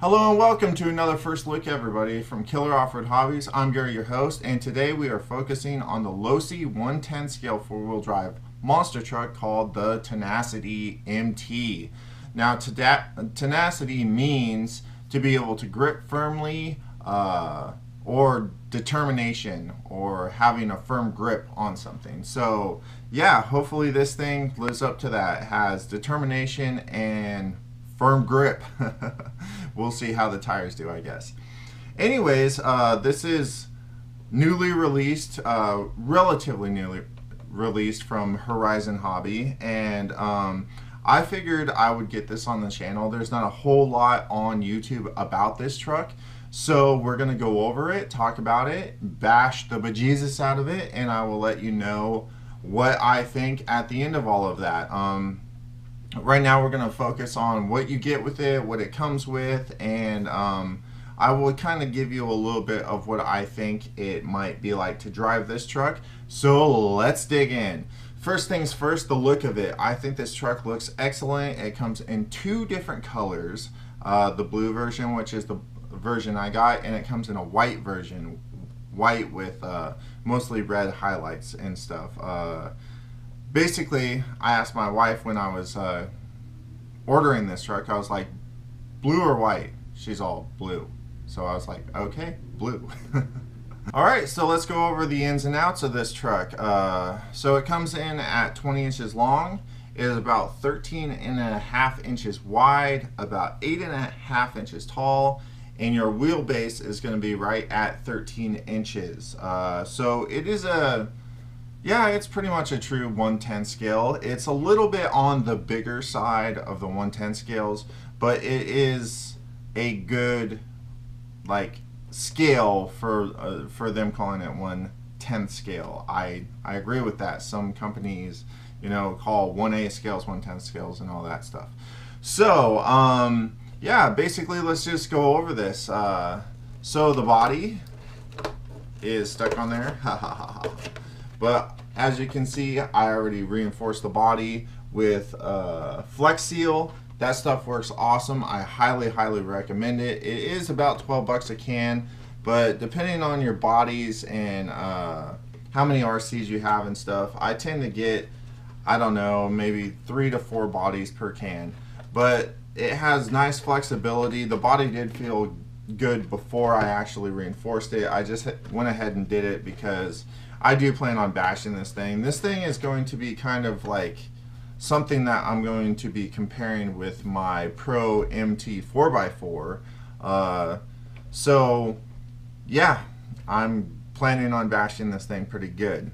Hello and welcome to another first look, everybody, from Killer Off-Road Hobbies. I'm Gary, your host, and today we are focusing on the Losi 110 scale four-wheel drive monster truck called the Tenacity MT. Now, tenacity means to be able to grip firmly, or determination, or having a firm grip on something. So, yeah, hopefully this thing lives up to that. It has determination and firm grip. We'll see how the tires do, I guess. Anyways, this is newly released, relatively newly released from Horizon Hobby, and I figured I would get this on the channel. There's not a whole lot on YouTube about this truck, so we're gonna go over it, talk about it, bash the bejesus out of it, and I will let you know what I think at the end of all of that. Right now we're going to focus on what you get with it, what it comes with, and I will kind of give you a little bit of what I think it might be like to drive this truck. So let's dig in. First things first, the look of it. I think this truck looks excellent. It comes in two different colors. The blue version, which is the version I got, and it comes in a white version. White with mostly red highlights and stuff. Basically, I asked my wife when I was ordering this truck, I was like, blue or white? She's all blue. So I was like, okay, blue. Alright, so let's go over the ins and outs of this truck. So it comes in at 20 inches long. It is about 13.5 inches wide, about 8.5 inches tall, and your wheelbase is going to be right at 13 inches. So it is yeah, it's pretty much a true 110 scale. It's a little bit on the bigger side of the 110 scales, but it is a good scale for them calling it 1/10 scale. I agree with that. Some companies, call 1A scales 1/10 scales and all that stuff. So yeah, basically let's just go over this. So the body is stuck on there. Ha ha ha ha. But as you can see, I already reinforced the body with Flex Seal. That stuff works awesome. I highly recommend it. It is about 12 bucks a can, but depending on your bodies and how many RCs you have and stuff, I tend to get, I don't know, maybe 3 to 4 bodies per can. But it has nice flexibility. The body did feel good before I actually reinforced it. I just went ahead and did it because I do plan on bashing this thing. This thing is going to be kind of like something that I'm going to be comparing with my Pro MT 4x4. So yeah, I'm planning on bashing this thing pretty good.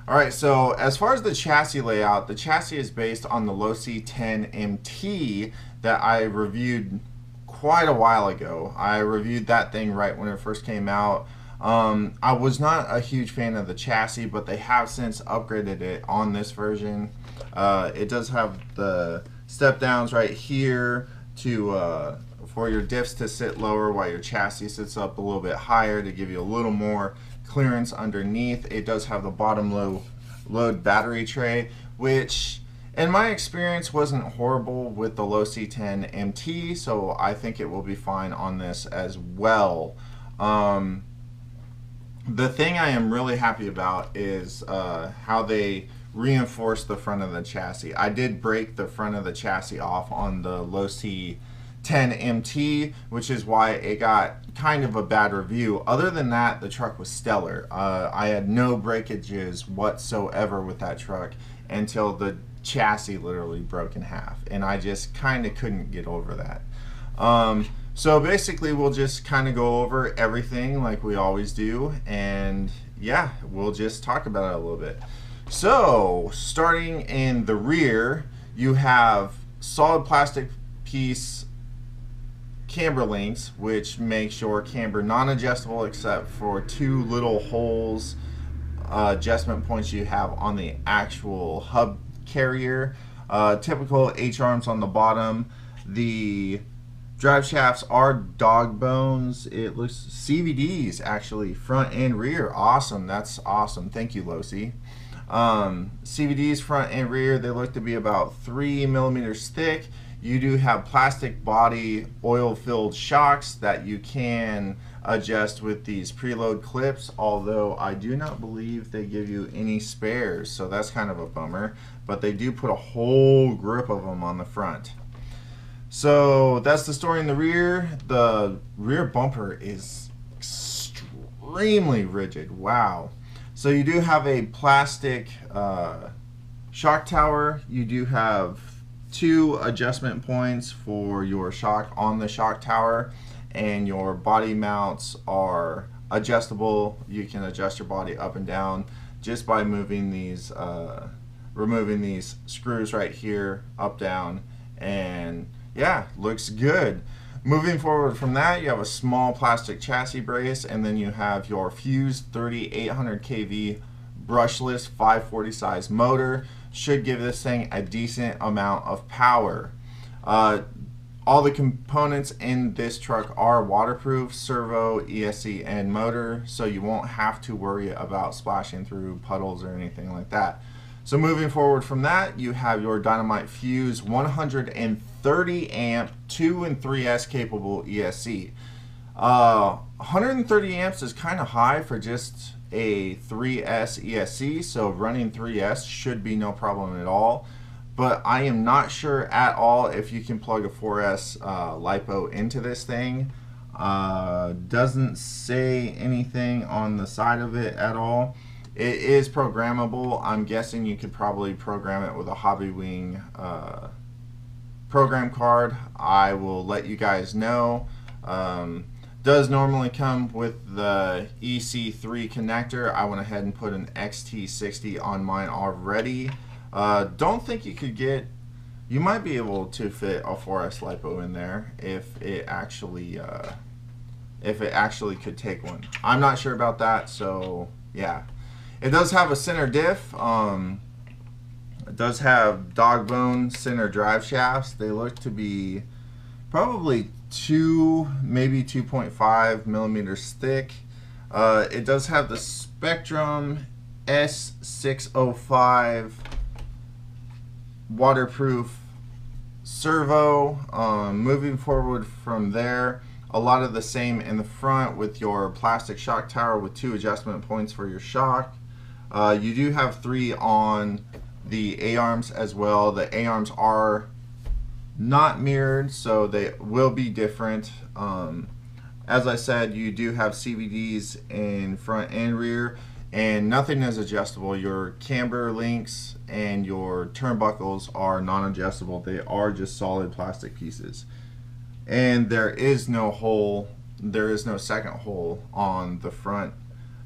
Alright, so as far as the chassis layout, the chassis is based on the Losi 10 MT that I reviewed quite a while ago. I reviewed that thing right when it first came out. I was not a huge fan of the chassis, but they have since upgraded it on this version. It does have the step downs right here to for your diffs to sit lower while your chassis sits up a little bit higher to give you a little more clearance underneath. It does have the bottom load battery tray, which in my experience wasn't horrible with the Losi 10 MT, so I think it will be fine on this as well. The thing I am really happy about is how they reinforced the front of the chassis. I did break the front of the chassis off on the Losi 10 MT, which is why it got kind of a bad review. Other than that, the truck was stellar. I had no breakages whatsoever with that truck until the chassis literally broke in half, and I just kind of couldn't get over that. So basically we'll just kind of go over everything like we always do, and yeah, we'll just talk about it a little bit. So starting in the rear, you have solid plastic piece camber links, which makes your camber non-adjustable except for 2 little holes, adjustment points you have on the actual hub carrier. Typical H-arms on the bottom. The drive shafts are dog bones. It looks CVDs actually, front and rear. Awesome. That's awesome. Thank you, Losi. CVDs front and rear, they look to be about 3 millimeters thick. You do have plastic body oil-filled shocks that you can adjust with these preload clips, although I do not believe they give you any spares, so that's kind of a bummer, but they do put a whole grip of them on the front. So that's the story in the rear. The rear bumper is extremely rigid. Wow. So you do have a plastic shock tower. You do have 2 adjustment points for your shock on the shock tower, and your body mounts are adjustable. You can adjust your body up and down just by moving these, removing these screws right here, up, down, and yeah, looks good. Moving forward from that, you have a small plastic chassis brace, and then you have your fused 3800 kV brushless 540 size motor. Should give this thing a decent amount of power. All the components in this truck are waterproof: servo, ESC, and motor, so you won't have to worry about splashing through puddles or anything like that. So moving forward from that, you have your Dynamite Fuse 130 amp 2 and 3S capable ESC. 130 amps is kind of high for just a 3S ESC, so running 3S should be no problem at all. But I am not sure at all if you can plug a 4S LiPo into this thing. Doesn't say anything on the side of it at all. It is programmable. I'm guessing you could probably program it with a Hobbywing program card. I will let you guys know. Does normally come with the EC3 connector. I went ahead and put an XT60 on mine already. Don't think you could get, you might be able to fit a 4S LiPo in there if it actually could take one. I'm not sure about that, so yeah. It does have a center diff. It does have dog bone center drive shafts. They look to be probably 2, maybe 2.5 millimeters thick. It does have the Spectrum S605 waterproof servo. Moving forward from there, a lot of the same in the front with your plastic shock tower with 2 adjustment points for your shock. You do have 3 on the A-arms as well. The A-arms are not mirrored, so they will be different. As I said, you do have CVDs in front and rear, and nothing is adjustable. Your camber links and your turnbuckles are non-adjustable. They are just solid plastic pieces. And there is no hole, there is no second hole on the front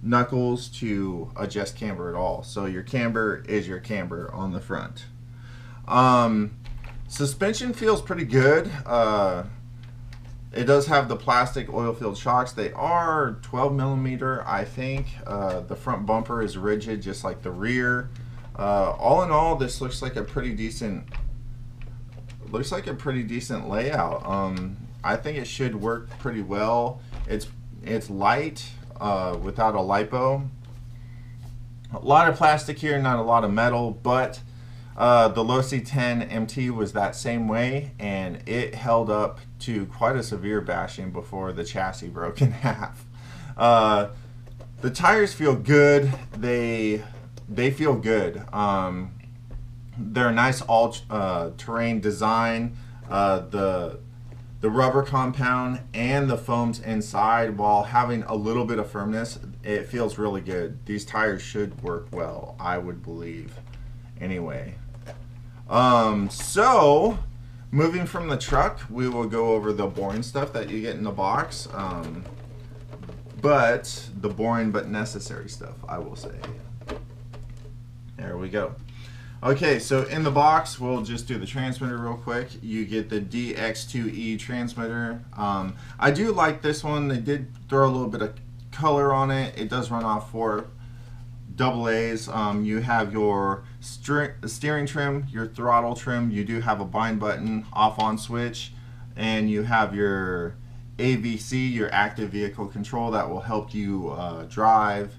knuckles to adjust camber at all. So your camber is your camber on the front. Suspension feels pretty good. It does have the plastic oil-filled shocks. They are 12 millimeter, I think. The front bumper is rigid, just like the rear. All in all, this looks like a pretty decent. Looks like a pretty decent layout. I think it should work pretty well. It's light without a LiPo. A lot of plastic here, not a lot of metal, but the Losi 10 MT was that same way, and it held up to quite a severe bashing before the chassis broke in half. The tires feel good. They feel good. They're a nice all-terrain design. The rubber compound and the foams inside, while having a little bit of firmness, it feels really good. These tires should work well, I would believe. Anyway, so moving from the truck, we will go over the boring stuff that you get in the box. But the boring but necessary stuff, I will say. There we go. Okay, so in the box, we'll just do the transmitter real quick. You get the DX2E transmitter. I do like this one. They did throw a little bit of color on it. It does run off 4 AA's. You have your steering trim, your throttle trim. You do have a bind button, off-on switch, and you have your AVC, your active vehicle control, that will help you drive.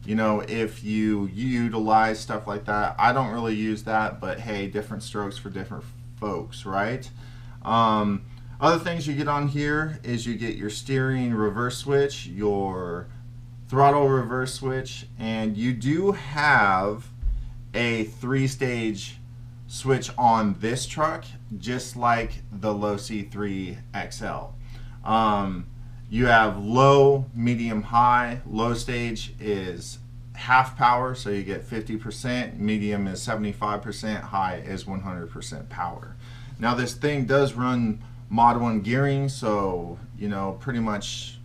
You know, if you utilize stuff like that. I don't really use that, but hey, different strokes for different folks, right? Other things you get on here is you get your steering reverse switch, your throttle reverse switch, and you do have a 3-stage switch on this truck, just like the Losi 3 XL. You have low, medium, high. Low stage is half power, so you get 50%. Medium is 75%. High is 100% power. Now this thing does run Mod 1 gearing, so you know, pretty much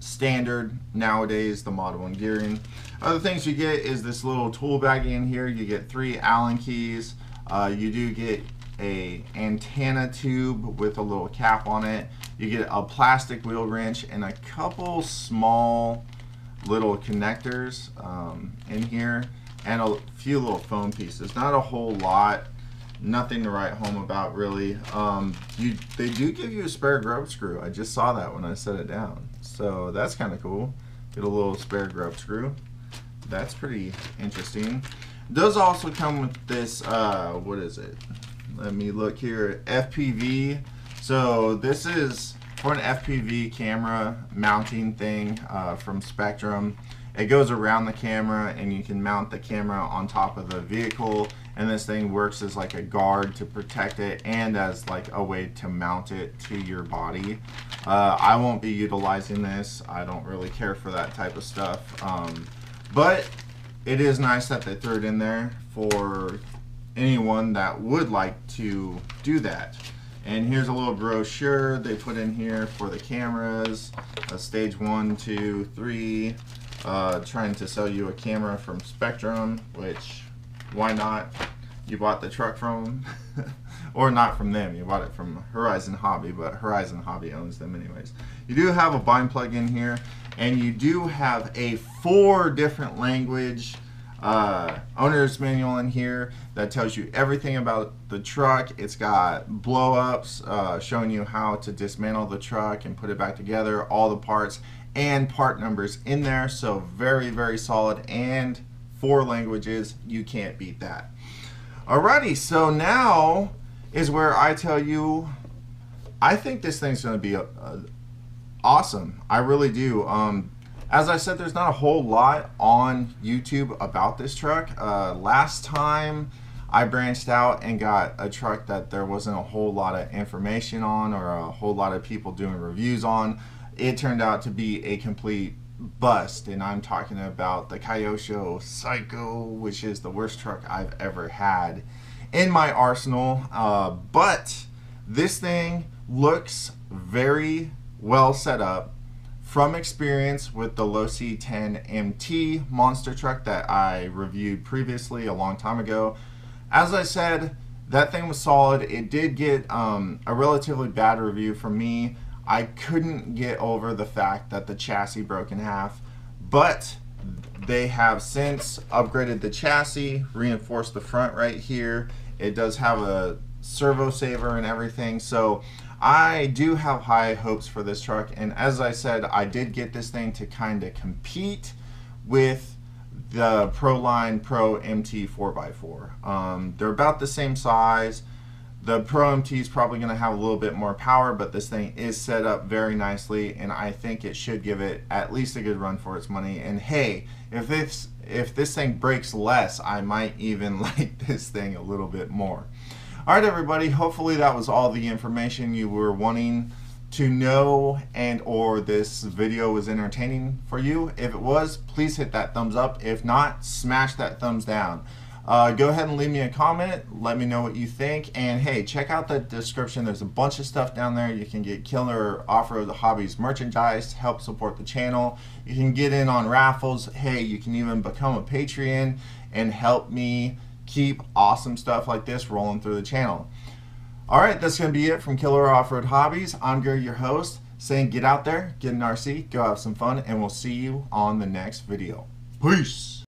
standard nowadays, the Mod 1 gearing. Other things you get is this little tool baggie in here. You get 3 Allen keys. You do get a antenna tube with a little cap on it. You get a plastic wheel wrench and a couple small little connectors in here, and a few little foam pieces. Not a whole lot, nothing to write home about really. They do give you a spare grub screw. I just saw that when I set it down, so that's kind of cool. Get a little spare grub screw. That's pretty interesting. It does also come with this, what is it? Let me look here, FPV. So this is for an FPV camera mounting thing from Spectrum. It goes around the camera and you can mount the camera on top of the vehicle, and this thing works as like a guard to protect it and as like a way to mount it to your body. I won't be utilizing this. I don't really care for that type of stuff. But it is nice that they threw it in there for anyone that would like to do that. And here's a little brochure they put in here for the cameras, stage 1, 2, 3, trying to sell you a camera from Spectrum, which, why not? You bought the truck from them. Or not from them, you bought it from Horizon Hobby, but Horizon Hobby owns them anyways. You do have a bind plug in here, and you do have a 4 different language owner's manual in here that tells you everything about the truck. It's got blow-ups showing you how to dismantle the truck and put it back together, all the parts and part numbers in there. So very, very solid, and 4 languages. You can't beat that. Alrighty, so now is where I tell you I think this thing's going to be awesome. I really do. As I said, there's not a whole lot on YouTube about this truck. Last time I branched out and got a truck that there wasn't a whole lot of information on or a whole lot of people doing reviews on. It turned out to be a complete bust, and I'm talking about the K.O.R.H Psycho, which is the worst truck I've ever had in my arsenal. But this thing looks very well set up. From experience with the Losi MT monster truck that I reviewed previously a long time ago, as I said, that thing was solid. It did get a relatively bad review from me. I couldn't get over the fact that the chassis broke in half, but they have since upgraded the chassis, reinforced the front right here. It does have a servo saver and everything, so I do have high hopes for this truck. And as I said, I did get this thing to kind of compete with the Proline Pro MT 4x4. They're about the same size. The Pro MT is probably going to have a little bit more power, but this thing is set up very nicely, and I think it should give it at least a good run for its money. And hey, if this thing breaks less, I might even like this thing a little bit more. Alright everybody, hopefully that was all the information you were wanting to know, and or this video was entertaining for you. If it was, please hit that thumbs up. If not, smash that thumbs down. Go ahead and leave me a comment. Let me know what you think. And hey, check out the description. There's a bunch of stuff down there. You can get Killer Off-Road Hobbies merchandise to help support the channel. You can get in on raffles. Hey, you can even become a Patreon and help me keep awesome stuff like this rolling through the channel. Alright, that's going to be it from Killer Off-Road Hobbies. I'm Gary, your host, saying get out there, get an RC, go have some fun, and we'll see you on the next video. Peace!